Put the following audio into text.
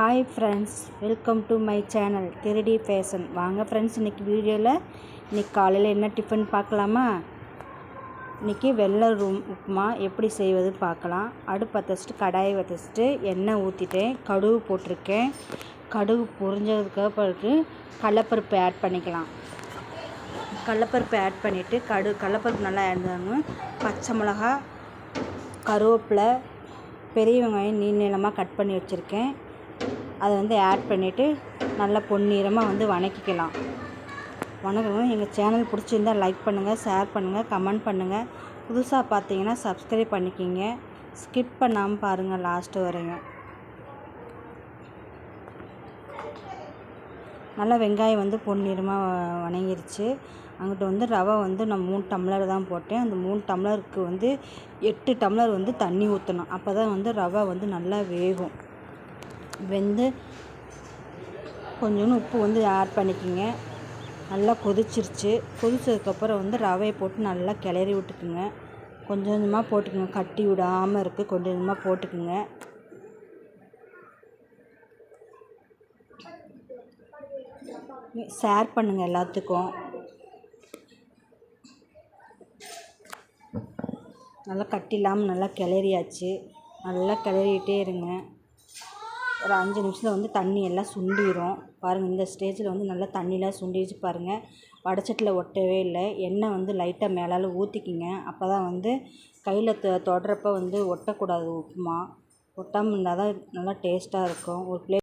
Hi friends, welcome to my channel திருடி fashion. வாங்க friends, இன்றைக்கி வீடியோவில் இன்றைக்கி காலையில் என்ன டிஃபன் பார்க்கலாமா? இன்றைக்கி வெள்ளை உப்புமா எப்படி செய்வது பார்க்கலாம். அடுப்பு பற்ற வச்சுட்டு கடாயை வச்சுட்டு எண்ணெய் ஊற்றிட்டேன், கடுகு போட்டிருக்கேன். கடுகு பொரிஞ்சதுக்கு பிறகு கடலப்பருப்பு ஆட் பண்ணிக்கலாம். கடலப்பருப்பு ஆட் பண்ணிவிட்டு கடலப்பருப்பு நல்லா இருந்தாங்க. பச்சை மிளகா, கருவேப்பிலை, பெரிய வெங்காயம் நீளமாக கட் பண்ணி வச்சுருக்கேன். அதை ஆட் பண்ணிவிட்டு நல்லா பொன்னிறமாக வணக்கிக்கலாம். வணக்கணும். எங்கள் சேனல் பிடிச்சிருந்தால் லைக் பண்ணுங்கள், ஷேர் பண்ணுங்கள், கமெண்ட் பண்ணுங்கள். புதுசாக பார்த்தீங்கன்னா சப்ஸ்கிரைப் பண்ணிக்கிங்க. ஸ்கிப் பண்ணாமல் பாருங்கள் லாஸ்ட்டு வரையும். நல்லா வெங்காயம் பொன்னிறமாக வணங்கிருச்சு. அங்கிட்டு ரவை நான் 3 டம்ளர் தான் போட்டேன். அந்த 3 டம்ளருக்கு 8 டம்ளர் தண்ணி ஊற்றணும். அப்போ தான் ரவை நல்லா வேகும். வெந்து கொஞ்சோண்டு உப்பு ஆட் பண்ணிக்கோங்க. நல்லா கொதிச்சிருச்சு. கொதிச்சதுக்கப்புறம் ரவையை போட்டு நல்லா கிளறி விட்டுக்குங்க. கொஞ்சம் கொஞ்சமாக போட்டுக்குங்க, கட்டி விடாமல் இருக்குது. கொஞ்சம் கொஞ்சமாக போட்டுக்குங்க. ஷேர் பண்ணுங்கள் எல்லாத்துக்கும். நல்லா கட்டி இல்லாமல் நல்லா கிளறியாச்சு. நல்லா கிளறிட்டே இருங்க. ஒரு 5 நிமிஷத்தில் தண்ணி எல்லாம் சுண்டிடும். பாருங்கள், இந்த ஸ்டேஜில் நல்லா தண்ணியெலாம் சுண்டிடுச்சு பாருங்கள். வடச்சட்டியில் ஒட்டவே இல்லை. எண்ணெய் லைட்டாக மேலால் ஊற்றிக்கிங்க. அப்போ தான் கையில் தொடுறப்ப ஒட்டக்கூடாது. உப்புமா ஒட்டாமல் இருந்தால் தான் நல்லா டேஸ்ட்டாக இருக்கும். ஒரு பிளேட்